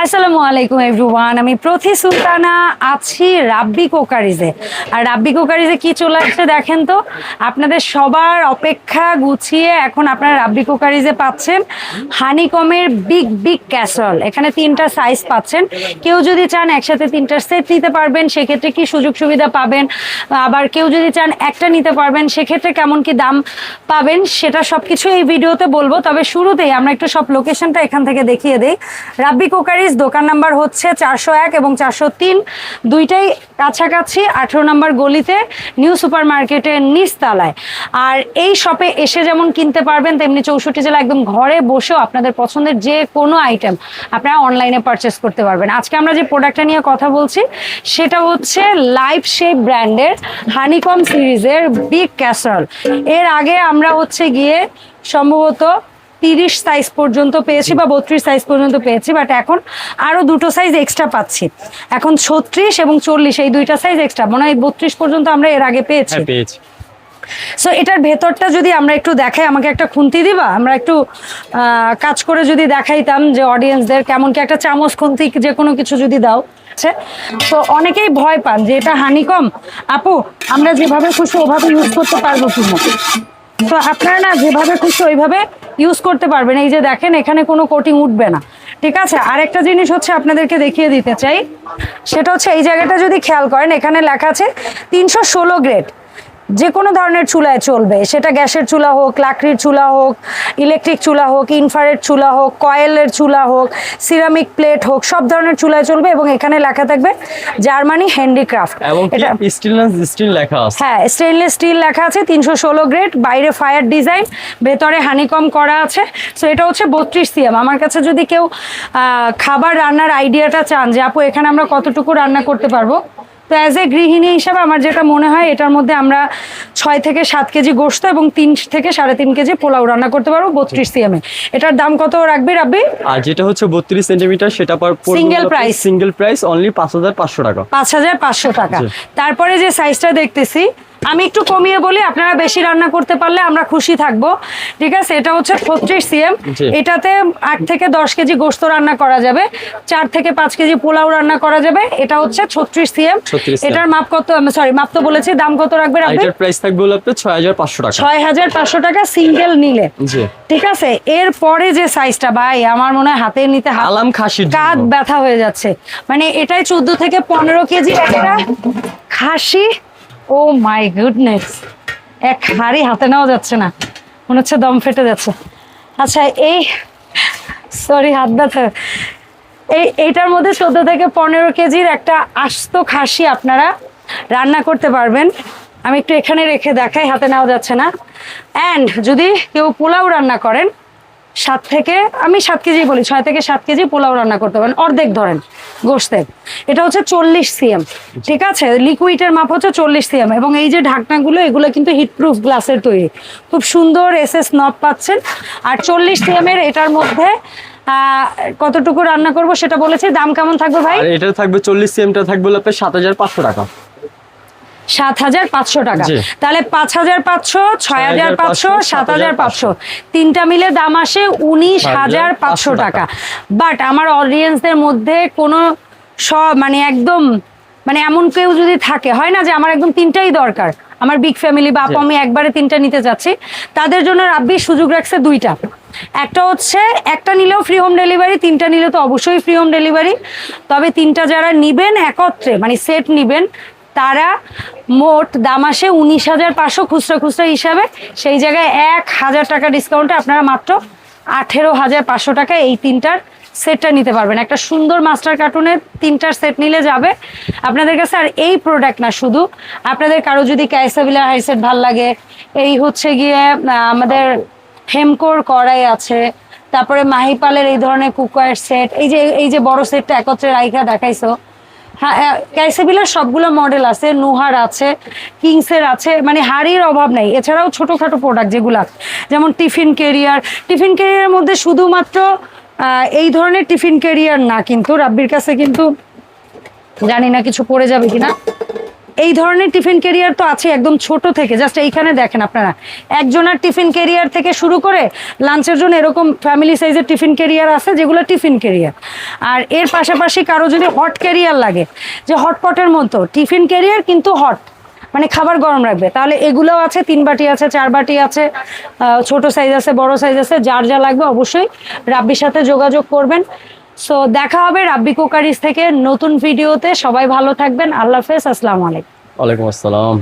আসসালামু আলাইকুম এভরিওয়ান, আমি প্রথি সুলতানা আছি রাব্বি কোকারিজে। আর রাব্বি কোকারিজে কি চলে আসছে দেখেন তো, আপনাদের সবার অপেক্ষা গুছিয়ে এখন আপনারা রাব্বি কোকারিজে পাচ্ছেন হানিকমের বিগ বিগ ক্যাসরল। এখানে 3টা সাইজ পাচ্ছেন। কেউ যদি চান একসাথে 3টার সেট নিতে পারবেন, সেক্ষেত্রে কি সুযোগ সুবিধা পাবেন, আবার কেউ যদি চান একটা নিতে পারবেন, সেক্ষেত্রে কেমন কি দাম পাবেন, সেটা সবকিছু এই ভিডিওতে বলবো। তবে শুরুতেই আমরা একটু সব লোকেশনটা এখান থেকে দেখিয়ে দিই। রাব্বি কোকারিজ দোকান নাম্বার হচ্ছে 401 এবং 403, দুইটাই কাছাকাছি 18 নম্বর গলিতে নিউ সুপার মার্কেটের নিচতলায়। আর এই শপে এসে যেমন কিনতে পারবেন, তেমনি 64 জেলা একদম ঘরে বসেও আপনাদের পছন্দের যে কোনো আইটেম আপনারা অনলাইনে পারচেস করতে পারবেন। আজকে আমরা যে প্রোডাক্টটা নিয়ে কথা বলছি সেটা হচ্ছে লাইফ শেপ ব্র্যান্ডের হানিকম সিরিজের বিগ ক্যাসরল। এর আগে আমরা হচ্ছে গিয়ে সম্ভবত 30 সাইজ পর্যন্ত পেয়েছি বা 32 সাইজ পর্যন্ত পেয়েছি, বাট এখন আরো দুটো সাইজ এক্সট্রা পাচ্ছি। এখন 36 এবং 40 এই দুইটা সাইজ এক্সট্রা, মনে হয় 32 পর্যন্ত আমরা এর আগে পেয়েছি। সো এটার ভেতরটা যদি আমরা একটু দেখাই, আমাকে একটা খুন্তি দিবা, আমরা একটু কাজ করে যদি দেখাইতাম যে অডিয়েন্সদের কেমন কি একটা চামচ খুন্তি যে কোনো কিছু যদি দাও। তো অনেকেই ভয় পান যে এটা হানিকম, আপু আমরা যেভাবে খুশি ওভাবে ইউজ করতে পারবো কিনা। তো আপনারা না যেভাবে খুশি ওইভাবে ইউজ করতে পারবেন। এই যে দেখেন এখানে কোনো কোটিং উঠবে না, ঠিক আছে। আরেকটা জিনিস হচ্ছে আপনাদেরকে দেখিয়ে দিতে চাই, সেটা হচ্ছে এই জায়গাটা যদি খেয়াল করেন, এখানে লেখা আছে 316 গ্রেড। যে কোনো ধরনের চুলায় চলবে, সেটা গ্যাসের চুলা হোক, লাকড়ির চুলা হোক, ইলেকট্রিক চুলা হোক, ইনফ্রারেড চুলা হোক, কয়েলের চুলা হোক, সিরামিক প্লেট হোক, সব ধরনের চুলায় চলবে। এবং এখানে লেখা থাকবে জার্মানি হ্যান্ডিক্রাফট, এটা স্টেনলেস স্টিল লেখা আছে। হ্যাঁ, স্টেনলেস স্টিল লেখা আছে, 316 গ্রেড, বাইরে ফায়ার ডিজাইন, ভেতরে হানিকম করা আছে। সো এটা হচ্ছে 32 সিএম। আমার কাছে যদি কেউ খাবার রান্নার আইডিয়াটা চান যে আপু এখানে আমরা কতটুকু রান্না করতে পারবো, তো অ্যাজ এ গৃহিণী হিসাবে আমার যেটা মনে হয় এটার মধ্যে আমরা 6 থেকে 7 কেজি গোশত এবং 3 থেকে 3.5 কেজি পোলাও রান্না করতে পারবো 32 সিএম এ। এটার দাম কত রাখবি রাব্বি? আর যেটা হচ্ছে 32 সেন্টিমিটার সেটা সিঙ্গেল প্রাইস অনলি 5500 টাকা। 5500 টাকা। তারপরে যে সাইজটা দেখতেছি আমি একটু কমিয়ে বলি, আপনারা বেশি রান্না করতে পারলে আমরা খুশি থাকবো, ঠিক আছে। এটা হচ্ছে 36 সিএম। এটাতে 8 থেকে 10 কেজি গোশত রান্না করা যাবে, 4 থেকে 5 কেজি পোলাও রান্না করা যাবে। এটা হচ্ছে 36 সিএম। এটার মাপ কত, সরি মাপ তো বলেছি, দাম কত রাখবেন আপনি? এটার প্রাইস থাকবে হলো আপনার 6500 টাকা। 6500 টাকা সিঙ্গেল নিলে, ঠিক আছে। এর পরে যে সাইজটা ভাই আমার মনে হয় হাতে নিতে আলাম খাসির কাঁধ ব্যথা হয়ে যাচ্ছে। মানে এটাই 14 থেকে 15 কেজি একটা খাসি। ও মাই গুডনেস, এক হাড়ি হাতে নেওয়া যাচ্ছে না, মনে হচ্ছে দম ফেটে যাচ্ছে। আচ্ছা এই সরি হাত ব্যথা। এইটার মধ্যে 14 থেকে 15 কেজির একটা আস্ত খাসি আপনারা রান্না করতে পারবেন। আমি একটু এখানে রেখে দেখাই, হাতে নেওয়া যাচ্ছে না। অ্যান্ড যদি কেউ পোলাও রান্না করেন 7 থেকে, আমি 7 কেজি বলি, 6 থেকে 7 কেজি পোলাও রান্না করতে পারেন, অর্ধেক ধরেন গোশতের। এটা হচ্ছে 40 সিএম, ঠিক আছে। লিকুইডের মাপ হচ্ছে 40 সিএম। এবং এই যে ঢাকনাগুলো এগুলো কিন্তু হিটপ্রুফ গ্লাসের তৈরি, খুব সুন্দর এসএস নব পাচ্ছেন। আর 40 সিএম এর এটার মধ্যে কতটুকু রান্না করব সেটা বলেছি। দাম কেমন থাকবে ভাই? এটা থাকবে 40 সিএমটা থাকবে আপনার 7500 টাকা। 7500 টাকা। তাহলে 5500, 6500, 7500, তিনটা মিলে দাম আসে 19500 টাকা। বাট আমার অডিয়েন্সদের মধ্যে কোনো মানে একদম মানে এমন কেউ যদি থাকে, হয় না যে আমার একদম 3টাই দরকার, আমার বিগ ফ্যামিলি বা আপু আমি একবারে 3টা নিতে চাচ্ছি, তাদের জন্য রাব্বি সুযোগ রাখছে 2টা। একটা হচ্ছে একটা নিলেও ফ্রি হোম ডেলিভারি, 3টা নিলে তো অবশ্যই ফ্রি হোম ডেলিভারি। তবে 3টা যারা নিবেন একত্রে মানে সেট নিবেন, তারা মোট দাম আসে 19500 খুচরা হিসাবে। সেই জায়গায় 1000 টাকা ডিসকাউন্টে আপনারা মাত্র 18500 টাকা এই 3টার সেটটা নিতে পারবেন। একটা সুন্দর মাস্টার কার্টুনের 3টার সেট নিলে যাবে আপনাদের কাছে। আর এই প্রোডাক্ট না, শুধু আপনাদের কারো যদি ক্যাসাবিলার হাই সেট ভাল লাগে, এই হচ্ছে গিয়ে আমাদের হেমকোর কড়াই আছে, তারপরে মাহিপালের এই ধরনের কুকওয়্যার সেট, এই যে বড় সেটটা একত্রে রাইখা দেখাইছো। হ্যাঁ, ক্যাসাবিলার সবগুলো মডেল আছে, নুহার আছে, কিংসের আছে, মানে হাড়ির অভাব নেই। এছাড়াও ছোটোখাটো প্রোডাক্ট যেগুলা যেমন টিফিন ক্যারিয়ারের মধ্যে শুধুমাত্র এই ধরনের টিফিন ক্যারিয়ার না, কিন্তু রাব্বির কাছে কিন্তু জানি না কিছু পড়ে যাবে কিনা, এই ধরনের টিফিন ক্যারিয়ার তো আছে একদম ছোট থেকে, জাস্ট এইখানে দেখেন আপনারা, একজনের টিফিন ক্যারিয়ার থেকে শুরু করে লাঞ্চের জন্য এরকম ফ্যামিলি সাইজের টিফিন ক্যারিয়ার আছে যেগুলো টিফিন ক্যারিয়ার। আর এর পাশাপাশি কারো যদি হট ক্যারিয়ার লাগে, যে হটপটের মতো টিফিন ক্যারিয়ার কিন্তু হট, মানে খাবার গরম রাখবে, তাহলে এগুলোও আছে। 3 বাটি আছে, 4 বাটি আছে, ছোট সাইজ আছে, বড় সাইজ আছে, যার যা লাগবে অবশ্যই রাব্বির সাথে যোগাযোগ করবেন। সো দেখা হবে রাব্বি কুকারিজ থেকে নতুন ভিডিওতে। সবাই ভালো থাকবেন, আল্লাহ হাফেজ, আসসালামু আলাইকুম। ওয়ালাইকুম আসসালাম।